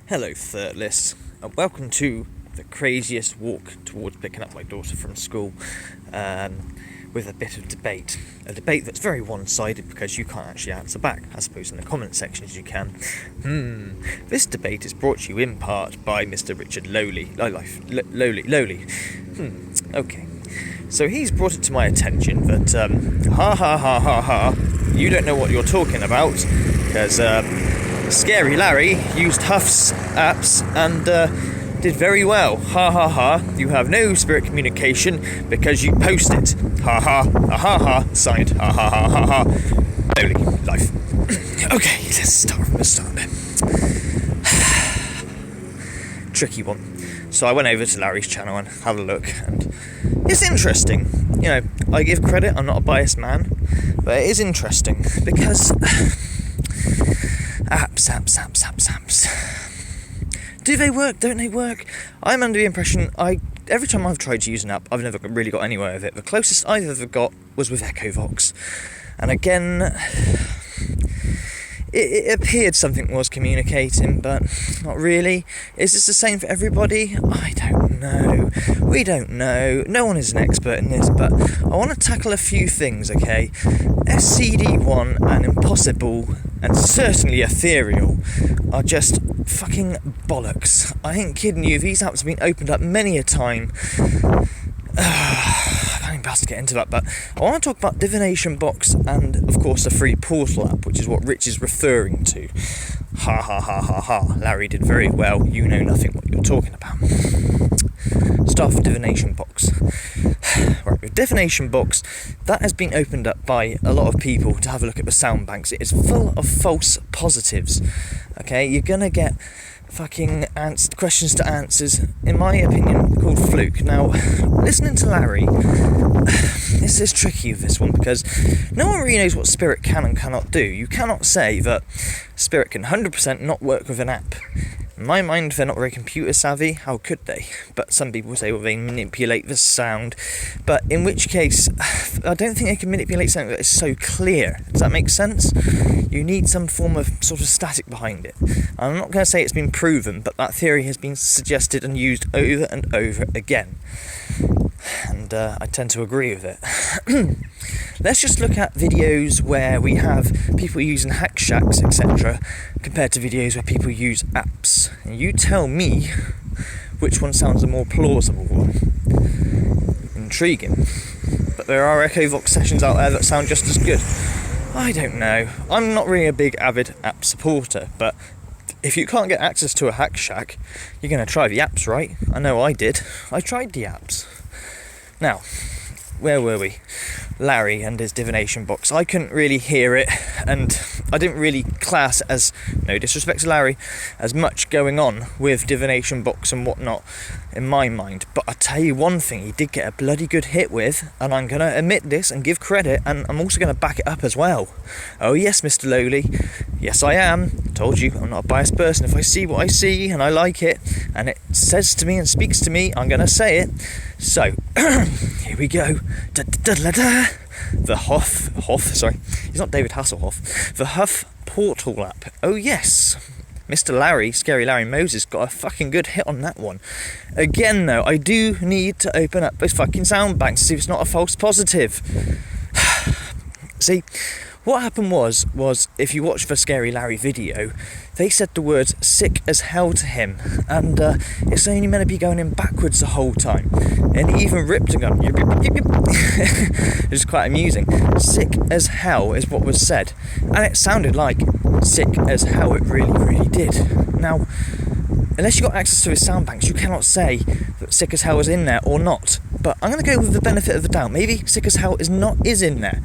Hello, Thirdless, and welcome to the craziest walk towards picking up my daughter from school, with a bit of debate. A debate that's very one-sided because you can't actually answer back. I suppose in the comment sections you can. This debate is brought to you in part by Mr. Richard Lowley. Lowley. Okay. So he's brought it to my attention that, you don't know what you're talking about, because, Scary Larry used HUFF's apps and did very well. You have no spirit communication because you post it. Signed. Only life. Okay, let's start from the start then. Tricky one. So I went over to Larry's channel and had a look, and it's interesting. You know, I give credit, I'm not a biased man, but it is interesting because apps. Do they work? Don't they work? I'm under the impression every time I've tried to use an app, I've never really got anywhere with it. The closest I've ever got was with ECHOVOX. And again, it appeared something was communicating, but not really. Is this the same for everybody? I don't know. We don't know. No one is an expert in this, but I want to tackle a few things, okay? SCD1 and Impossible, and certainly Ethereal, are just fucking bollocks. I ain't kidding you. These apps have been opened up many a time. I can't even best to get into that, but I want to talk about Divination Box and, of course, the free portal app, which is what Rich is referring to. Larry did very well. You know nothing what you're talking about. Start with Divination Box. Right, with Divination Box, that has been opened up by a lot of people to have a look at the sound banks. It is full of false positives. Okay, you're gonna get fucking questions to answers, in my opinion, called fluke. Now, listening to Larry, this is tricky with this one because no one really knows what Spirit can and cannot do. You cannot say that Spirit can 100% not work with an app. In my mind, they're not very computer savvy. How could they? But some people say, well, they manipulate the sound. But in which case, I don't think they can manipulate something that is so clear. Does that make sense? You need some form of sort of static behind it. I'm not going to say it's been proven, but that theory has been suggested and used over and over again. And I tend to agree with it. Let's just look at videos where we have people using hack shacks, etc., compared to videos where people use apps. And you tell me which one sounds the more plausible one. Intriguing. But there are ECHOVOX sessions out there that sound just as good. I don't know. I'm not really a big avid app supporter, but if you can't get access to a hack shack, you're going to try the apps, right? I know I did. I tried the apps. Now, where were we? Larry and his Divination Box. I couldn't really hear it, and I didn't really class as, no disrespect to Larry, as much going on with Divination Box and whatnot in my mind. But I'll tell you one thing, he did get a bloody good hit with, and I'm going to admit this and give credit, and I'm also going to back it up as well. Oh yes, Mr. Lowley. Yes, I am. Told you, I'm not a biased person. If I see what I see and I like it, and it says to me and speaks to me, I'm going to say it. So, here we go. The HUFF, sorry, he's not David Hasselhoff. The HUFF portal app. Oh yes, Mr. Larry, Scary Larry Moses, got a fucking good hit on that one. Again though, I do need to open up those fucking sound banks to see if it's not a false positive. See, what happened was if you watch the Scary Larry video, they said the words sick as hell to him, and it's only meant to be going in backwards the whole time, and he even ripped a gun. It was quite amusing. Sick as hell is what was said, and it sounded like sick as hell. It really did. Now, unless you got access to his sound banks, you cannot say that sick as hell is in there or not. But I'm going to go with the benefit of the doubt. Maybe sick as hell is in there.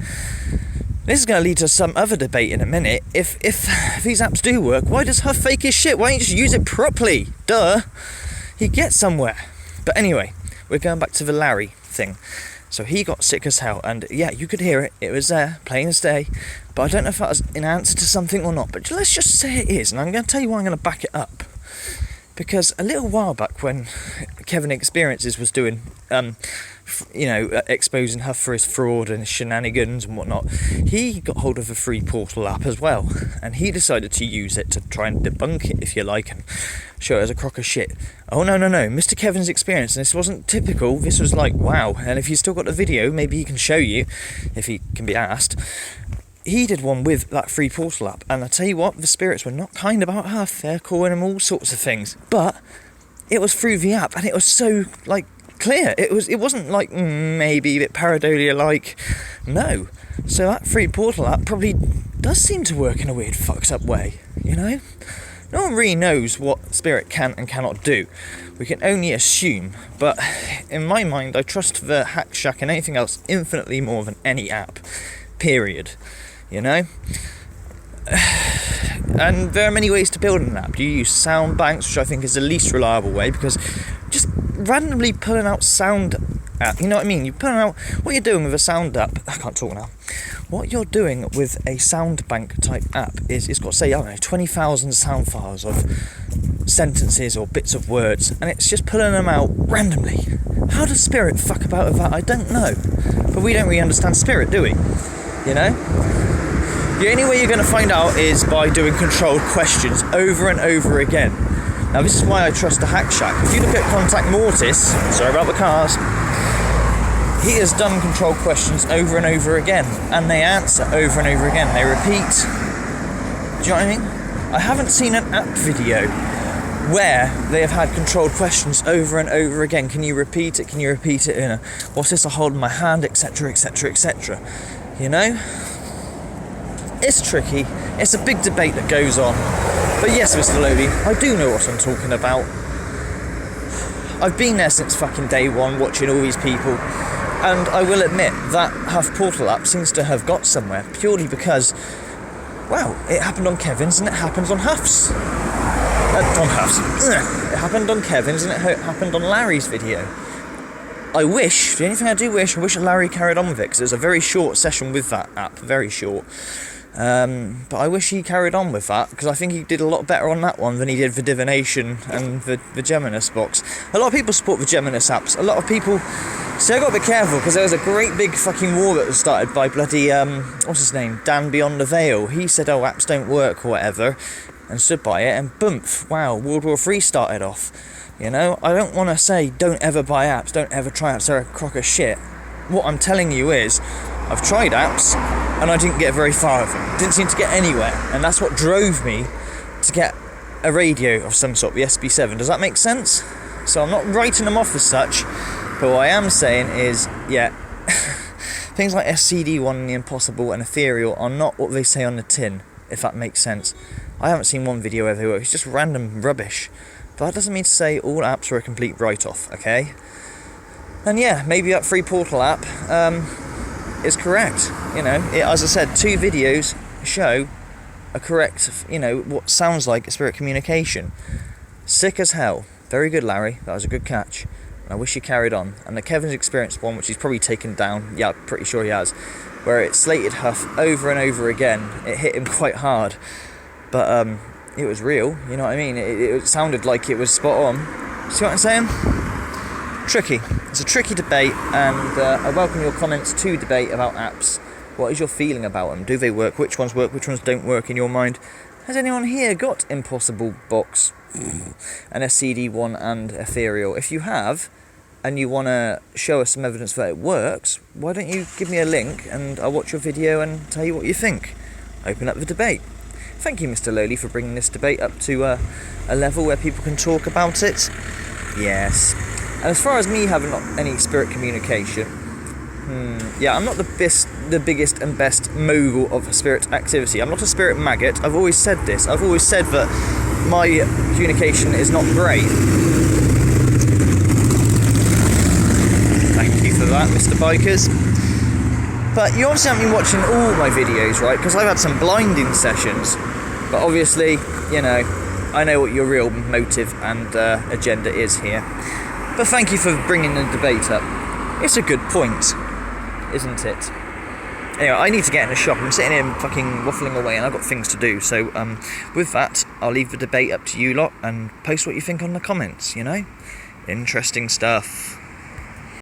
This is going to lead to some other debate in a minute. If these apps do work, why does Huff fake his shit? Why don't you just use it properly? Duh. He'd get somewhere. But anyway, we're going back to the Larry thing. So he got sick as hell, and yeah, you could hear it. It was there, plain as day. But I don't know if that was in answer to something or not. But let's just say it is, and I'm going to tell you why I'm going to back it up. Because a little while back when Kevin Experiences was doing, exposing Huff for his fraud and his shenanigans and whatnot, he got hold of a free portal app as well, and he decided to use it to try and debunk it, if you like, and show it as a crock of shit. Oh no, Mr. Kevin's Experience, and this wasn't typical, this was like, wow, and if you've still got the video, maybe he can show you, if he can be asked. He did one with that free portal app, and I tell you what, the spirits were not kind about Huff. They're calling him all sorts of things, but it was through the app, and it was so clear. It wasn't maybe a bit pareidolia like. No. So that free portal app probably does seem to work in a weird fucked up way. No one really knows what spirit can and cannot do. We can only assume, but in my mind, I trust the Hack Shack and anything else infinitely more than any app. Period. And there are many ways to build an app. You use sound banks, which I think is the least reliable way, because just randomly pulling out sound app, you know what I mean? You're pulling out what you're doing with a sound app. I can't talk now. What you're doing with a sound bank type app is it's got, say, 20,000 sound files of sentences or bits of words, and it's just pulling them out randomly. How does spirit fuck about with that? I don't know. But we don't really understand spirit, do we? The only way you're going to find out is by doing controlled questions over and over again. Now, this is why I trust the Hack Shack. If you look at Contact Mortis, sorry about the cars, he has done controlled questions over and over again, and they answer over and over again. They repeat. Do you know what I mean? I haven't seen an app video where they have had controlled questions over and over again. Can you repeat it? Can you repeat it? What's this I hold in my hand, etc., etc., etc. It's tricky. It's a big debate that goes on. But yes, Mr. Lordy, I do know what I'm talking about. I've been there since fucking day one, watching all these people, and I will admit that Huff Portal app seems to have got somewhere, purely because, it happened on Kevin's and it happened on Huff's. It happened on Kevin's and it happened on Larry's video. The only thing I do wish, Larry carried on with it, because it was a very short session with that app, very short. But I wish he carried on with that, because I think he did a lot better on that one than he did for Divination and the Geminis box. A lot of people support the Geminis apps. A lot of people... See, I got to be careful, because there was a great big fucking war that was started by bloody, what's his name? Dan Beyond the Veil. He said, apps don't work or whatever, and stood by it, and boomf, World War III started off. I don't want to say don't ever buy apps, don't ever try apps, they're a crock of shit. What I'm telling you is, I've tried apps, and I didn't get very far with them. Didn't seem to get anywhere, and that's what drove me to get a radio of some sort, the SB7. Does that make sense? So I'm not writing them off as such, but what I am saying is, things like SCD1 and the Impossible and Ethereal are not what they say on the tin, if that makes sense. I haven't seen one video where they work, it's just random rubbish. But that doesn't mean to say all apps are a complete write-off, okay? And maybe that free portal app is correct. As I said, 2 videos show a correct, what sounds like a spirit communication. Sick as hell. Very good, Larry. That was a good catch. I wish you carried on. And the Kevin's Experience one, which he's probably taken down, pretty sure he has, where it slated Huff over and over again. It hit him quite hard. But it was real, you know what I mean? It sounded like it was spot on. See what I'm saying? Tricky. It's a tricky debate, and I welcome your comments to debate about apps. What is your feeling about them? Do they work? Which ones work? Which ones don't work in your mind? Has anyone here got Impossible Box, an SCD1 and Ethereal? If you have, and you want to show us some evidence that it works, why don't you give me a link and I'll watch your video and tell you what you think. Open up the debate. Thank you, Mr. Lowly, for bringing this debate up to a level where people can talk about it. Yes. And as far as me having any spirit communication, I'm not the biggest and best mogul of spirit activity. I'm not a spirit maggot. I've always said this. I've always said that my communication is not great. Thank you for that, Mr. Bikers. But you obviously haven't been watching all my videos, right? Because I've had some blinding sessions. But obviously, I know what your real motive and agenda is here. But thank you for bringing the debate up. It's a good point, isn't it? Anyway, I need to get in the shop. I'm sitting here fucking waffling away and I've got things to do. So with that, I'll leave the debate up to you lot and post what you think on the comments, If Interesting stuff.